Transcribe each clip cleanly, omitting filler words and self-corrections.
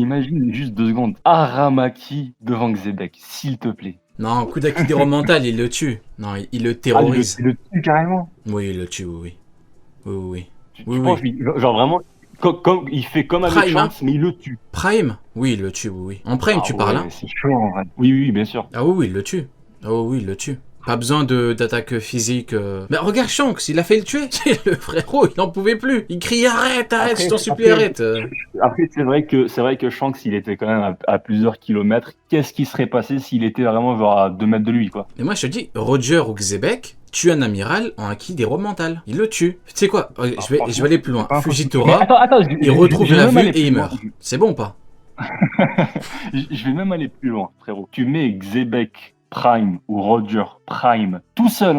imagine juste 2 secondes. Aramaki devant Xebec, s'il te plaît. Non, coup d'Akidero mental, il le tue. Non, il le Ah, terrorise. il le tue carrément. Oui, il le tue, oui. Oui, oui, oui. Tu Oui, penses, oui. genre vraiment, il fait comme avec Prime, hein. Shanks, mais il le tue. Prime? Oui, il le tue, oui, oui. En Prime, Ah tu parles, ouais, hein? c'est chaud en vrai. Oui, oui, bien sûr. Ah oui, oui, il le tue. Ah oui, oui, il le tue. Pas besoin d'attaque physique. Mais regarde Shanks, il a fait le tuer. Le frérot, il n'en pouvait plus. Il crie arrête, arrête, Après, je t'en supplie, arrête. après c'est vrai que Shanks, il était quand même à plusieurs kilomètres. Qu'est-ce qui serait passé s'il était vraiment genre à 2 mètres de lui, quoi? Mais moi, je te dis, Roger ou Xebec tue un amiral en Akidero mental. Il le tue. Tu sais quoi? Ah, Je vais aller plus loin. pas impossible. Fujitora, Mais attends, il retrouve je vais la même vue aller et plus il loin. meurt. C'est bon ou pas? Je vais même aller plus loin, frérot. Tu mets Xebec Prime ou Roger Prime tout seul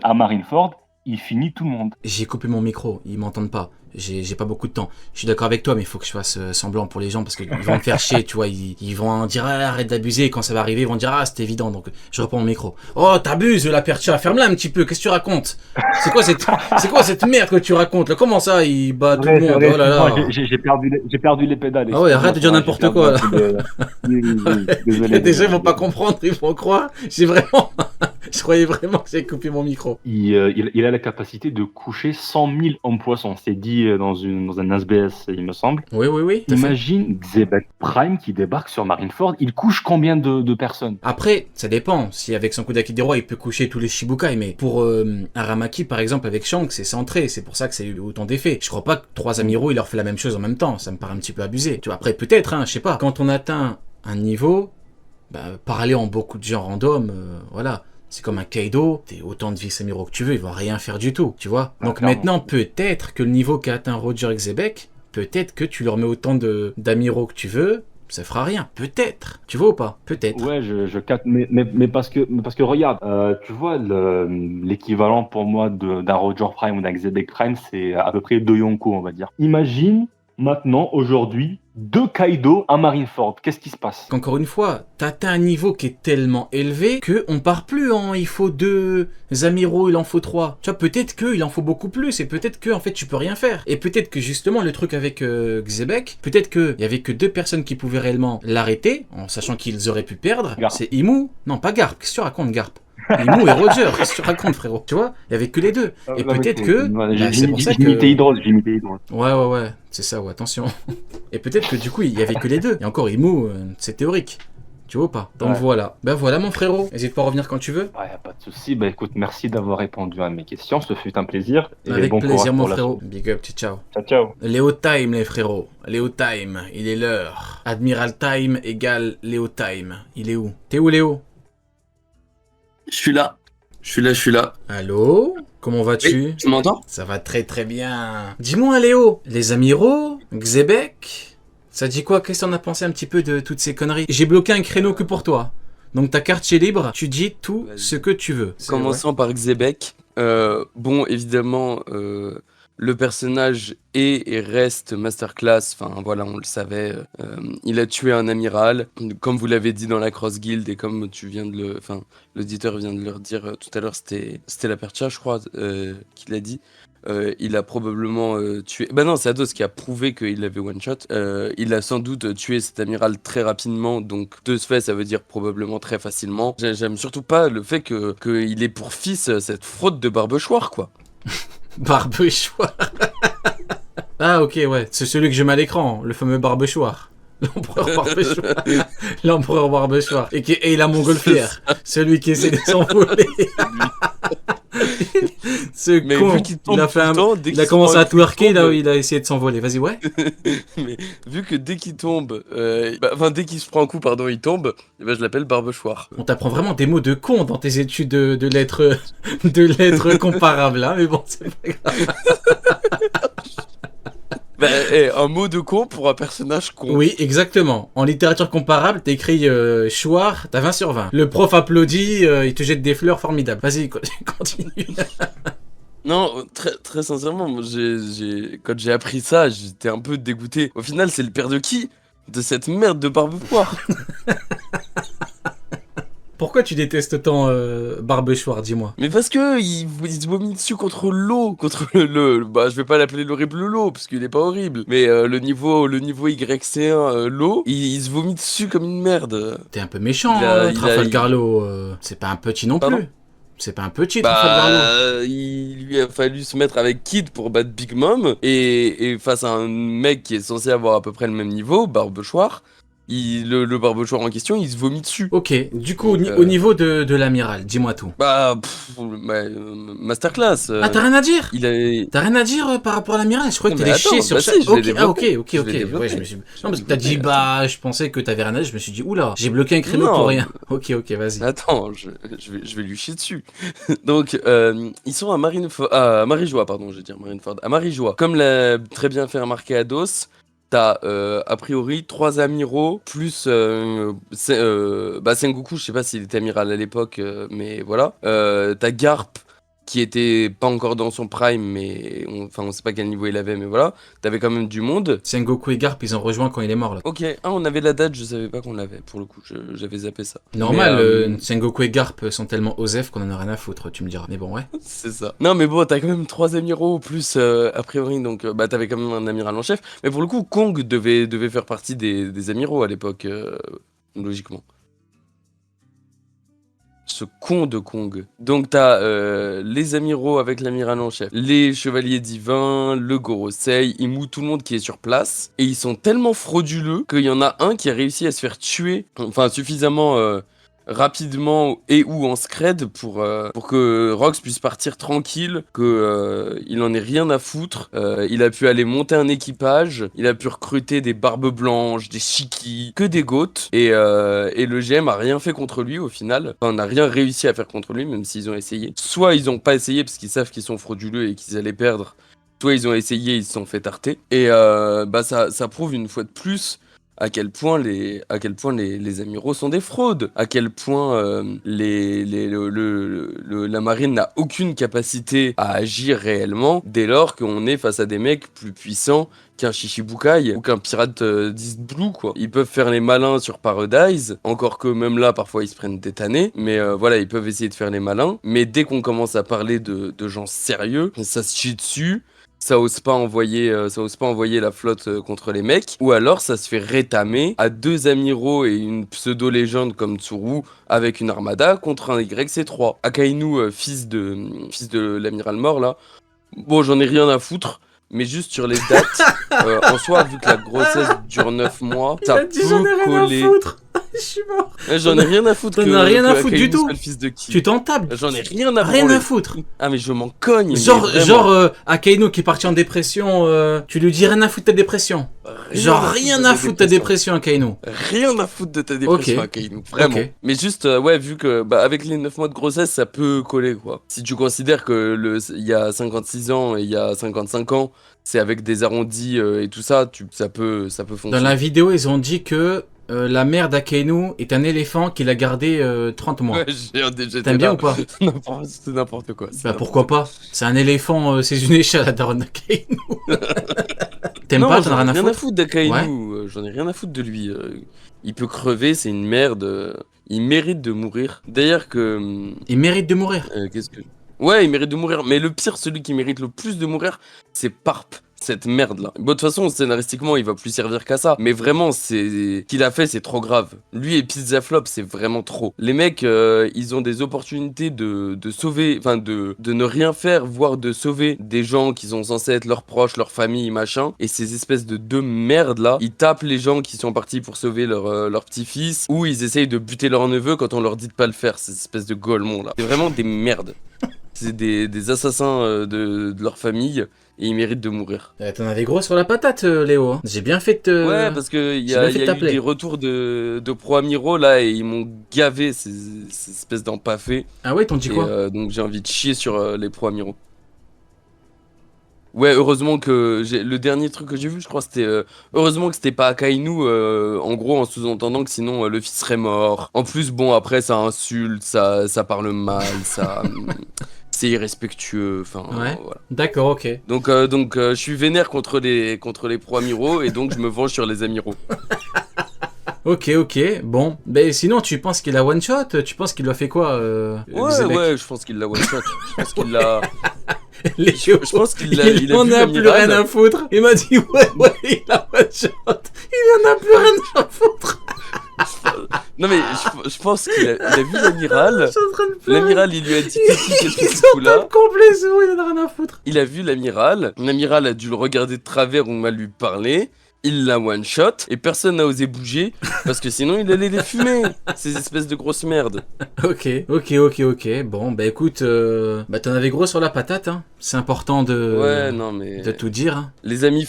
à Marineford, il finit tout le monde. J'ai coupé mon micro, ils m'entendent pas. J'ai pas beaucoup de temps. Je suis d'accord avec toi, mais il faut que je fasse semblant pour les gens parce qu'ils vont me faire chier, tu vois. Ils vont dire ah, arrête d'abuser. Et quand ça va arriver, ils vont dire ah, c'est évident. Donc je reprends mon micro. Oh, t'abuses, la percha. Ferme-la un petit peu. Qu'est-ce que tu racontes? C'est quoi cette merde que tu racontes là? Comment ça, il bat tout le monde? Vrai, Oh là là. j'ai perdu les pédales. Ah ouais, arrête de dire n'importe quoi. Là. Oui, désolé. Déjà, ils vont pas comprendre, ils vont croire. J'ai vraiment. Je croyais vraiment que j'ai coupé mon micro. Il a la capacité de coucher 100 000 hommes poissons. C'est dit dans un SBS, il me semble. Oui, oui, oui. Imagine Xebec Prime qui débarque sur Marineford. Il couche combien de personnes? Après, ça dépend. Si avec son coup d'Akidero, il peut coucher tous les Shibukai. Mais pour Aramaki, par exemple, avec Shanks, c'est centré. C'est pour ça que ça a eu autant d'effets. Je crois pas que 3 amiraux, il leur fait la même chose en même temps. Ça me paraît un petit peu abusé. Tu vois, après, peut-être, hein, je sais pas. Quand on atteint un niveau, parler en beaucoup de gens random, voilà. C'est comme un Kaido, t'es autant de vice-amiraux que tu veux, ils vont rien faire du tout, tu vois. Donc clairement. maintenant, peut-être que le niveau qu'a atteint Roger Xebec, peut-être que tu leur mets autant d'amiraux que tu veux, ça fera rien. Peut-être. Tu vois ou pas? Peut-être. Ouais, je capte, mais parce que regarde, tu vois, l'équivalent pour moi d'un Roger Prime ou d'un Xebec Prime, c'est à peu près 2 Yonko, on va dire. Imagine, maintenant, aujourd'hui, 2 Kaido à Marineford. Qu'est-ce qui se passe? Encore une fois, t'as atteint un niveau qui est tellement élevé que on part plus en il faut 2 amiraux, il en faut 3. Tu vois, peut-être qu'il en faut beaucoup plus et peut-être que en fait tu peux rien faire. Et peut-être que justement le truc avec Xebec, peut-être qu'il y avait que 2 personnes qui pouvaient réellement l'arrêter, en sachant qu'ils auraient pu perdre. Garp. C'est Imu. Non, pas Garp. Qu'est-ce que tu racontes, Garp? Imu et Roger, qu'est-ce que tu racontes, frérot? Tu vois, il y avait que les 2. Et peut-être que. C'est pour ça que. J'ai imité Hydrol. Ouais. C'est ça, ouais, attention. Et peut-être que du coup, il y avait que les 2. Et encore, Imu, c'est théorique. Tu vois ou pas? Donc voilà. Voilà, mon frérot. N'hésite pas à revenir quand tu veux. Ouais, pas de souci. Écoute, merci d'avoir répondu à mes questions. Ce fut un plaisir. Et Avec bon plaisir, courage mon pour la frérot. suite. Big up, ciao. Ciao. Léo Time, les frérots. Léo Time, il est l'heure. Admiral Time égale Léo Time. Il est où? T'es où, Léo? Je suis là. Allô? Comment vas-tu? Oui, tu m'entends? Ça va très très bien. Dis-moi, Léo, les amiraux, Xebec, ça dit quoi? Qu'est-ce qu'on a pensé un petit peu de toutes ces conneries? J'ai bloqué un créneau que pour toi. Donc ta carte est libre, tu dis tout ce que tu veux. Commençons par Xebec. Bon, évidemment, le personnage est et reste masterclass. Enfin, voilà, on le savait. Il a tué un amiral, comme vous l'avez dit dans la Cross Guild et comme tu viens de le, enfin, l'auditeur vient de le dire tout à l'heure. C'était la Percha, je crois, qui l'a dit. Il a probablement tué. Bah non, c'est Ados qui a prouvé qu'il avait one shot. Il a sans doute tué cet amiral très rapidement, donc de ce fait, ça veut dire probablement très facilement. J'aime surtout pas le fait qu'il ait pour fils cette fraude de Barbechouard, quoi. Barbechouard. Ah ok, ouais, c'est celui que je mets à l'écran, le fameux Barbechouard. L'empereur Barbechouard. L'empereur Barbechouard. Et la montgolfière. Celui qui essaie de s'envoler. Ce Mais con, vu qu'il tombe il a, fait tout le temps, dès il a qu'il commencé se à prend twerker, tombe- il a essayé de s'envoler. Vas-y, ouais. Mais vu que dès qu'il tombe, dès qu'il se prend un coup, pardon, il tombe, eh ben, je l'appelle Barbechouard. On t'apprend vraiment des mots de con dans tes études de lettres, de lettres comparables, hein, mais bon, c'est pas grave. Un mot de con pour un personnage con. Oui, exactement. En littérature comparable, t'écris Chouard, t'as 20 sur 20. Le prof applaudit, il te jette des fleurs formidables. Vas-y, continue. Non, très sincèrement, moi, quand j'ai appris ça, j'étais un peu dégoûté. Au final, c'est le père de qui? De cette merde de Barbechouard. Pourquoi tu détestes autant Barbechouard, dis-moi? Mais parce que il se vomit dessus contre l'eau, contre bah je vais pas l'appeler l'horrible lot parce qu'il est pas horrible, mais le niveau YC1 lot, il se vomit dessus comme une merde. T'es un peu méchant, Trafalgar Law. C'est pas un petit non Pardon plus. C'est pas un petit Trafalgar Law. Il lui a fallu se mettre avec Kid pour battre Big Mom et face à un mec qui est censé avoir à peu près le même niveau, Barbechouard. Le Barbechouard en question, il se vomit dessus. Ok, du coup, au niveau de l'amiral, dis-moi tout. Masterclass. T'as rien à dire? T'as rien à dire par rapport à l'amiral? Je crois que t'allais chier sur ça. Ok. Ouais, je me suis... Non, parce que t'as dit, je pensais que t'avais rien à dire, je me suis dit, oula, j'ai bloqué un créneau pour rien. Ok, vas-y. Attends, je vais lui chier dessus. Donc, ils sont à Marijois, pardon, je vais dire Marineford. À Marijois. Comme l'a très bien fait remarquer Ados, t'as a priori 3 amiraux plus Sengoku, je sais pas s'il était amiral à l'époque, mais voilà. T'as Garp qui était pas encore dans son prime, mais on sait pas quel niveau il avait, mais voilà. T'avais quand même du monde. Sengoku et Garp, ils ont rejoint quand il est mort là. Ok, on avait la date, je savais pas qu'on l'avait, pour le coup, j'avais zappé ça. Normal, Sengoku et Garp sont tellement osef qu'on en a rien à foutre, tu me diras. Mais bon, ouais. C'est ça. Non, mais bon, t'as quand même 3 amiraux plus a priori, donc t'avais quand même un amiral en chef. Mais pour le coup, Kong devait faire partie des amiraux à l'époque, logiquement. Ce con de Kong. Donc t'as les amiraux avec l'amiral en chef, les chevaliers divins, le Gorosei, Imu, tout le monde qui est sur place. Et ils sont tellement frauduleux qu'il y en a un qui a réussi à se faire tuer, enfin suffisamment rapidement et ou en scred pour que Rox puisse partir tranquille, que il en ait rien à foutre. Il a pu aller monter un équipage, il a pu recruter des barbes blanches, des shikis, que des goths, et le GM a rien fait contre lui au final. Enfin, n'a rien réussi à faire contre lui, même s'ils ont essayé. Soit ils ont pas essayé parce qu'ils savent qu'ils sont frauduleux et qu'ils allaient perdre, soit ils ont essayé, ils se sont fait tarter. Et ça prouve une fois de plus à quel point les amiraux sont des fraudes, à quel point la marine n'a aucune capacité à agir réellement dès lors qu'on est face à des mecs plus puissants qu'un Shichibukai ou qu'un pirate d'East Blue, quoi. Ils peuvent faire les malins sur Paradise, encore que même là parfois ils se prennent des tannés, mais voilà, ils peuvent essayer de faire les malins, mais dès qu'on commence à parler de gens sérieux, ça se chie dessus. Ça ose pas envoyer la flotte contre les mecs, ou alors ça se fait rétamer à 2 amiraux et une pseudo-légende comme Tsuru avec une armada contre un YC3. Akainu, fils de l'amiral mort là, bon j'en ai rien à foutre, mais juste sur les dates, en soi vu que la grossesse dure 9 mois, ça peut coller. Je suis mort. J'en ai rien à foutre. T'en as rien à foutre du tout. Le fils de qui. Tu t'en tapes. J'en ai rien à Rien à foutre. Ah mais je m'en cogne. Genre Akainu qui est parti en dépression, tu lui dis rien à foutre de ta dépression. Rien à foutre de ta dépression, Akainu. Rien à foutre de ta dépression, Akainu. Vraiment. Okay. Mais juste, vu que avec les 9 mois de grossesse, ça peut coller, quoi. Si tu considères que il y a 56 ans et il y a 55 ans, c'est avec des arrondis et tout ça, ça peut fonctionner. Dans la vidéo, ils ont dit que la mère d'Akainu est un éléphant qu'il a gardé 30 mois. Ouais, t'aimes bien ou pas? C'est n'importe quoi. Pourquoi pas? C'est un éléphant, c'est une échelle à daronne d'Akainu. T'aimes pas? T'en as rien à foutre d'Akainu. Ouais. J'en ai rien à foutre de lui. Il peut crever, c'est une merde. Il mérite de mourir. D'ailleurs que... Il mérite de mourir? Ouais, il mérite de mourir. Mais le pire, celui qui mérite le plus de mourir, c'est Parp. Cette merde là. Bon, de toute façon, scénaristiquement, il va plus servir qu'à ça. Mais vraiment, ce qu'il a fait, c'est trop grave. Lui et Pizza Flop, c'est vraiment trop. Les mecs, ils ont des opportunités de sauver, enfin de ne rien faire, voire de sauver des gens qui sont censés être leurs proches, leur famille, machin. Et ces espèces de deux merdes là, ils tapent les gens qui sont partis pour sauver leur petit-fils, ou ils essayent de buter leur neveu quand on leur dit de pas le faire. Ces espèces de golemons là. C'est vraiment des merdes. C'est des assassins de leur famille. Et il mérite de mourir. T'en avais gros sur la patate, Léo. J'ai bien fait de Ouais, parce que il y a eu des retours de pro-amiraux là et ils m'ont gavé ces espèces d'empaffés. Ah ouais, t'ont dit quoi? Donc j'ai envie de chier sur les pro-amiraux. Ouais, heureusement que le dernier truc que j'ai vu, je crois, c'était heureusement que c'était pas Akainu, en gros, en sous-entendant que sinon le fils serait mort. En plus, bon, après, ça insulte, ça parle mal, ça. C'est irrespectueux, enfin ouais. Voilà. D'accord, ok. Donc je suis vénère contre les pro-amiraux et donc je me venge sur les amiraux. Ok, bon. Ben sinon, tu penses qu'il a one shot? Tu penses qu'il lui a fait quoi, Xebec? Ouais, je pense qu'il l'a one shot. Je pense qu'il l'a. Léo, Je pense qu'il a, il a en vu a plus l'amiral. rien à foutre. Il m'a dit ouais, il a one shot. Il en a plus rien à foutre. Non mais je pense qu'il a vu l'amiral. Je suis en train de pleurer. L'amiral, il lui a dit qu'est-ce que Ils tu sont fous là? complet, c'est bon, il en a rien à foutre. Il a vu l'amiral. L'amiral a dû le regarder de travers ou mal lui parler. Il l'a one shot et personne n'a osé bouger parce que sinon il allait les fumer. Ces espèces de grosses merdes. Ok. Bon, bah écoute, bah t'en avais gros sur la patate, hein. C'est important Ouais, non mais. de tout dire. Hein. Les amis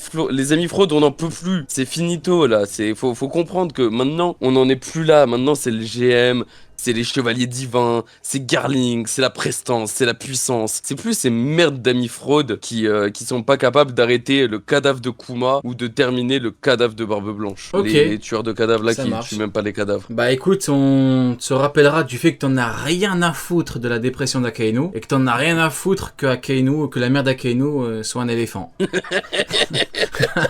fraudes, on n'en peut plus. C'est finito là. Faut comprendre que maintenant, on n'en est plus là. Maintenant, c'est le GM, c'est les chevaliers divins, c'est Garling, c'est la prestance, c'est la puissance. C'est plus ces merdes d'amis fraudes qui sont pas capables d'arrêter le cadavre de Kuma ou de terminer le cadavre de Barbe Blanche. Ok. Les tueurs de cadavres là Ça qui marche. tuent même pas les cadavres. Bah écoute, on se rappellera du fait que t'en as rien à foutre de la dépression d'Akainu et que t'en as rien à foutre que la mère d'Akainu soit un éléphant.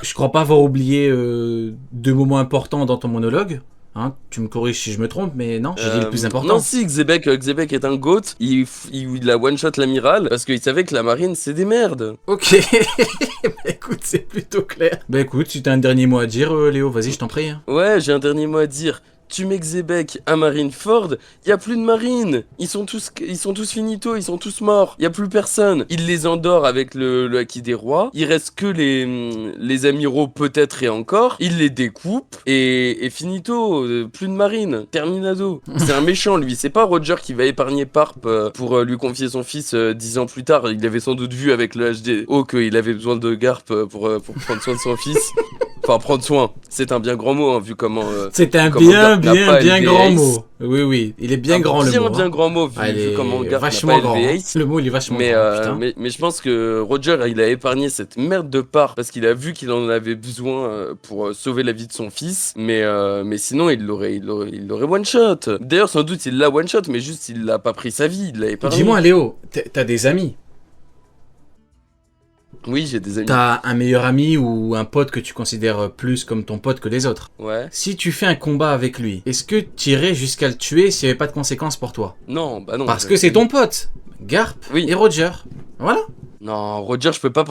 Je crois pas avoir oublié deux moments importants dans ton monologue. Hein, tu me corriges si je me trompe, mais non, j'ai dit le plus important. Non, si, Xebec est un goat. Il a one-shot l'amiral parce qu'il savait que la marine, c'est des merdes. Ok, bah écoute, c'est plutôt clair. Bah écoute, si t'as un dernier mot à dire, Léo, vas-y, je t'en prie. Hein. Ouais, j'ai un dernier mot à dire. Tu mets Xebec à Marineford, y a plus de marine. Ils sont tous finito, ils sont tous morts. Y a plus personne. Il les endort avec le Haki des rois. Il reste que les amiraux peut-être et encore. Il les découpe et finito. Plus de marine. Terminado. C'est un méchant lui. C'est pas Roger qui va épargner Parp pour lui confier son fils 10 ans plus tard. Il avait sans doute vu avec le HDO qu'il avait besoin de Garp pour prendre soin de son fils. Enfin, prendre soin. C'est un bien grand mot, hein, vu comment. C'est un comment Garp n'a pas bien élevé grand Ace. mot. Oui, il est bien grand le mot. Bien hein. grand mot, vu Ah, il est comment Garp n'a vachement pas grand. élevé hein. Ace. Le mot, il est vachement Mais, grand. Putain. mais je pense que Roger, il a épargné cette merde de part parce qu'il a vu qu'il en avait besoin pour sauver la vie de son fils. Mais sinon, il l'aurait one shot. D'ailleurs, sans doute, il l'a one shot, mais juste, il l'a pas pris sa vie, il l'a épargné. Dis-moi, Léo, t'as des amis? Oui, j'ai des amis. T'as un meilleur ami ou un pote que tu considères plus comme ton pote que les autres? Ouais. Si tu fais un combat avec lui, est-ce que tu irais jusqu'à le tuer s'il n'y avait pas de conséquences pour toi? Non, bah non. Parce que c'est ton pote, Garp Oui. et Roger. Voilà. Non, Roger, je peux pas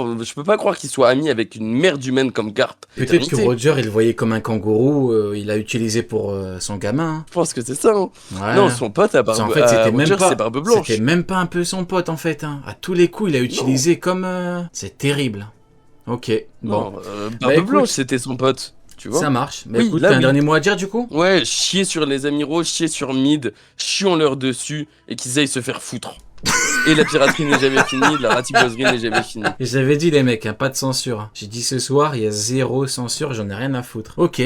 croire qu'il soit ami avec une merde humaine comme Garp. Peut-être que Éternité. Roger, il le voyait comme un kangourou, il l'a utilisé pour son gamin. Je pense que c'est ça. Hein. Ouais. Non, son pote à Barbe En fait, c'était même Roger, pas. c'est Barbe Blanche. C'était même pas un peu son pote en fait. Hein. À tous les coups, il l'a utilisé comme. C'est terrible. Ok. Bon, Non, Bah, Barbe écoute, Blanche, c'était son pote. Tu vois. ça marche. Mais Oui, écoute, là, t'as un oui. dernier mot à dire du coup? Ouais, chier sur les amiraux, chier sur Mid, chions-leur dessus et qu'ils aillent se faire foutre. Et la piraterie n'est jamais finie, la ratiboiserie n'est jamais finie. J'avais dit les mecs, hein, pas de censure. hein. J'ai dit ce soir, il y a zéro censure, j'en ai rien à foutre. Ok,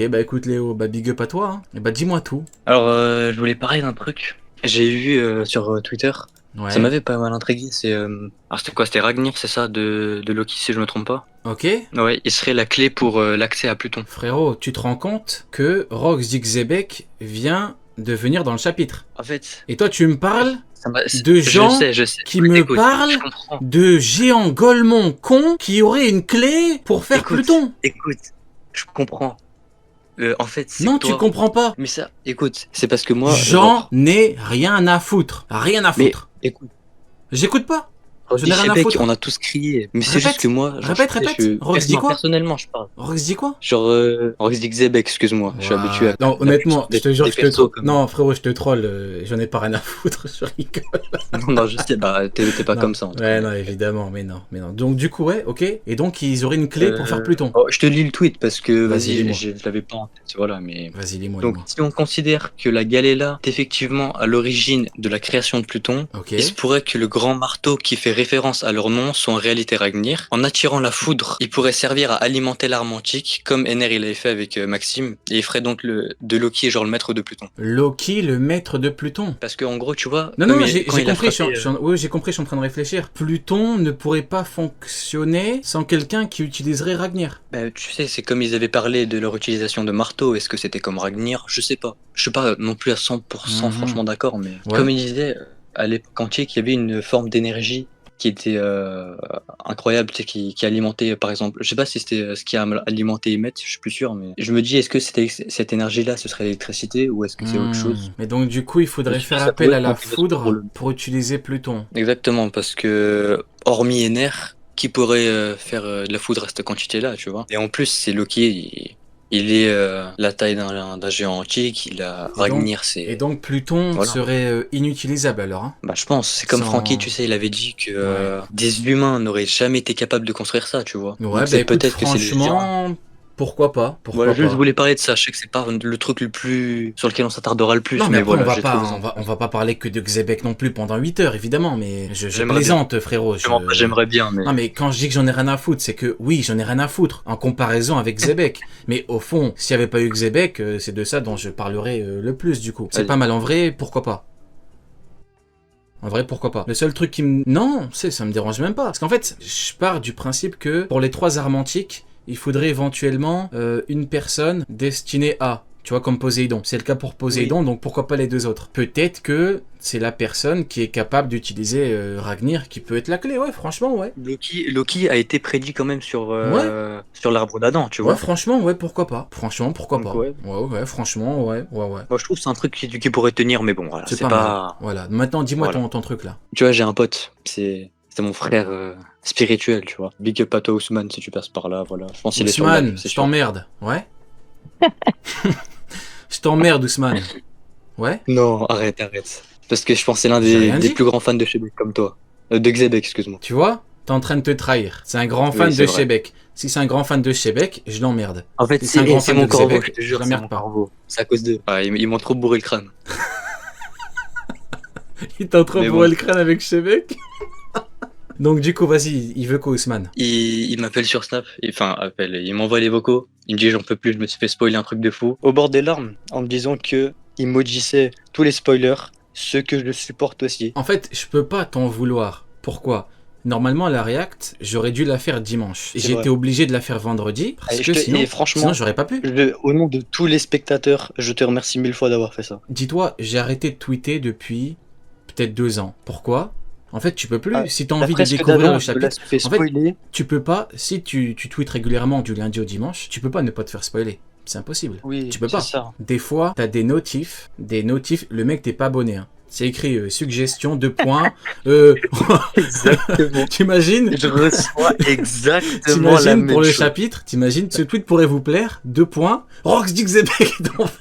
bah écoute Léo, bah big up à toi. Hein. Et bah dis-moi tout. Alors, je voulais parler d'un truc. J'ai vu sur Twitter, Ouais. ça m'avait pas mal intrigué. C'est, alors c'était quoi? C'était Ragnir, c'est ça, de Loki, si je me trompe pas. Ok. Ouais, il serait la clé pour l'accès à Pluton. Frérot, tu te rends compte que Rox Xebec vient de venir dans le chapitre. En fait, Et toi, tu me parles ça m'a... de gens je sais. qui me Écoute, parlent je comprends. de géants golemons cons qui auraient une clé pour faire Écoute, Pluton. Écoute, je comprends. En fait, c'est Non, que tu toi... comprends pas. Mais ça, écoute, c'est parce que moi... J'en ai rien à foutre. Rien à Mais foutre. écoute, J'écoute pas. Je Rocky n'ai rien à Shebeck, foutre. on a tous crié. Mais c'est Répète. juste que moi... genre, Répète. Rox dit quoi? Personnellement, je parle. Rox dit quoi? Genre, Rox Xebec, excuse-moi. Je suis Ouah. habitué à... Non, honnêtement, je te jure que je te persos troll. comme- Non, frérot, je te troll. J'en ai pas rien à foutre. Je rigole. Non, je sais, bah, t'es pas Non. comme ça. en tout Ouais, cas. non, évidemment, mais non. Donc, du coup, ouais, ok. Et donc, ils auraient une clé pour faire Pluton. Oh, je te lis le tweet parce que, Vas-y, vas-y, lis-moi. je l'avais pas en tête, voilà, mais... Vas-y, lis-moi. Donc, si on considère que la Galéla est effectivement à l'origine de la création de Pluton, Ok. il se pourrait que le grand marteau qui fait référence à leur nom soit en réalité Ragnir. En attirant la foudre, il pourrait servir à alimenter l'arme antique, comme Ener il avait fait avec Maxime, et il ferait donc de Loki genre le maître de Pluton. Loki, le maître de Pluton. Parce que en gros, tu vois, Non, comme non, il- j'ai quand il a compris, frappé, oui, j'ai compris, je suis en train de réfléchir. Pluton ne pourrait pas fonctionner sans quelqu'un qui utiliserait Ragnir. bah, tu sais, c'est comme ils avaient parlé de leur utilisation de marteau, est-ce que c'était comme Ragnir? Je sais pas. Je suis pas non plus à 100% Mhm. franchement d'accord, mais Ouais. comme il disait, à l'époque antique, il y avait une forme d'énergie qui était incroyable, tu sais, qui alimentait, par exemple, je sais pas si c'était ce qui a alimenté Emmet, je suis plus sûr, mais je me dis, est-ce que c'était cette énergie-là, ce serait l'électricité, ou est-ce que c'est autre chose? Mais donc du coup, il faudrait Parce que faire ça appel pourrait à la contribuer foudre pour le- pour utiliser Pluton. Exactement, parce que, hormis Ener, qui pourrait faire de la foudre à cette quantité-là, tu vois? Et en plus, c'est Loki, il est la taille d'un géant antique, il a Ragnir, Et c'est... donc Pluton Voilà. serait inutilisable alors, hein. Bah, je pense, c'est comme Sans- Frankie, tu sais, il avait dit que Ouais. des humains n'auraient jamais été capables de construire ça, tu vois. Ouais, Donc bah c'est écoute, peut-être que c'est des géants. franchement, pourquoi pas? Pourquoi Voilà, je pas? voulais parler de ça, je sais que c'est pas le truc le plus sur lequel on s'attardera le plus, Non, mais après, voilà, on va j'ai pas, trouvé ça on va pas parler que de Xebec non plus pendant 8 heures, évidemment, mais je J'aimerais plaisante, frérot. J'aimerais bien, mais Non, mais quand je dis que j'en ai rien à foutre, c'est que oui, j'en ai rien à foutre en comparaison avec Xebec. Mais au fond, s'il n'y avait pas eu Xebec, c'est de ça dont je parlerai le plus, du coup. C'est Vas-y. pas mal en vrai, pourquoi pas? En vrai, pourquoi pas? Le seul truc qui me... Non, ça me dérange même pas. Parce qu'en fait, je pars du principe que pour les 3 armes antiques, il faudrait éventuellement une personne destinée à... Tu vois, comme Poséidon. C'est le cas pour Poséidon, donc pourquoi pas les 2 autres? Peut-être que c'est la personne qui est capable d'utiliser Ragnir qui peut être la clé, ouais, franchement, ouais. Loki a été prédit quand même sur l'arbre d'Adam, tu Ouais, vois. franchement, ouais, pourquoi pas? Franchement, pourquoi Donc, pas? ouais. Ouais, franchement, ouais. Moi je trouve que c'est un truc qui pourrait tenir, mais bon, voilà, C'est c'est pas pas... mal. Voilà. Maintenant, dis-moi Voilà. ton truc là. Tu vois, j'ai un pote, c'est mon frère spirituel, tu vois. Big up à toi, Ousmane, si tu passes par là, voilà. Je pense qu'il est sur le Ousmane, live, c'est je sûr. t'emmerde. Ouais? Je t'emmerde, Ousmane. Ouais? Non, arrête. Parce que je pense que c'est l'un J'ai rien des dit. plus grands fans de Shebeck comme toi. De Xebec, excuse-moi. Tu vois? T'es en train de te trahir. C'est un grand fan Oui, c'est de vrai. Shebeck. Si c'est un grand fan de Shebeck, je l'emmerde. En fait, Et c'est un grand c'est fan mon de corbeau, Xebec, je te je jure, la c'est merde mon pas. corbeau. C'est à cause d'eux. Ouais, ils m'ont trop bourré le crâne. Il t'a trop Mais bourré bon. le crâne avec Shebeck. Donc du coup, vas-y, il veut quoi, Ousmane? Il m'appelle sur Snap, il m'envoie les vocaux, il me dit j'en peux plus, je me suis fait spoiler un truc de fou. Au bord des larmes, en me disant que il maudissait tous les spoilers, ceux que je supporte aussi. En fait, je peux pas t'en vouloir. Pourquoi? Normalement, la React, j'aurais dû la faire dimanche. C'est J'ai vrai. été obligé de la faire vendredi parce Et que sinon, franchement, j'aurais pas pu. au nom de tous les spectateurs, je te remercie 1000 fois d'avoir fait ça. Dis-toi, j'ai arrêté de tweeter depuis peut-être 2 ans. Pourquoi? En fait, tu peux plus. Ah, Si t'as T'as envie de presque découvrir d'avance, le je me chapitre, l'ai fait en fait, spoiler. tu peux pas. Si tu tweets régulièrement du lundi au dimanche, tu peux pas ne pas te faire spoiler. C'est impossible. Oui, tu peux pas. c'est ça. Des fois, t'as des notifs. Le mec t'es pas abonné. Hein. C'est écrit suggestion 2 points. Exactement. T'imagines? Je reçois exactement la T'imagines même pour le chose. chapitre, t'imagines, ce tweet pourrait vous plaire, 2 points. Rox du Xebec,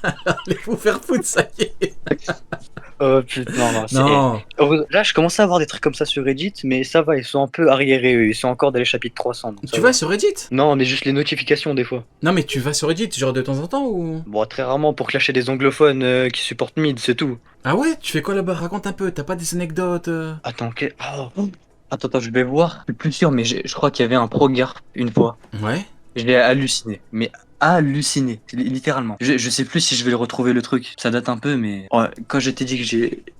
allez vous faire foutre, ça y est. Oh putain, non, Non, Là, je commence à avoir des trucs comme ça sur Reddit, mais ça va, ils sont un peu arriérés, eux. Ils sont encore dans les chapitres 300. donc ça tu va. vas sur Reddit? Non, mais juste les notifications des fois. Non mais tu vas sur Reddit, genre de temps en temps ou? Bon, très rarement pour clasher des anglophones qui supportent mid, c'est tout. Ah ouais, tu fais quoi là-bas? Raconte un peu, t'as pas des anecdotes Attends, attends, je vais voir. Je suis plus sûr, mais je crois qu'il y avait un ProGarp une fois. Ouais. J'ai halluciné, mais halluciné, littéralement. Je sais plus si je vais le retrouver le truc. Ça date un peu, mais ouais, quand je t'ai dit que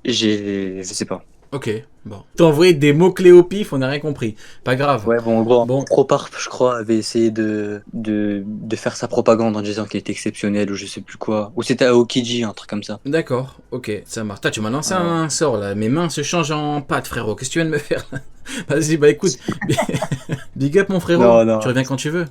je sais pas. Ok, bon. T'as envoyé des mots-clés au pif, on n'a rien compris. Pas grave. Ouais, bon, en gros, Bon. ProParp, je crois, avait essayé de faire sa propagande en disant qu'il était exceptionnel ou je sais plus quoi. Ou c'était Aokiji, un truc comme ça. D'accord, ok, ça marche. Tu m'as lancé un sort là, mes mains se changent en pâte, frérot. Qu'est-ce que tu viens de me faire là? Vas-y, bah écoute. Big up mon frérot, Non. tu reviens quand tu veux.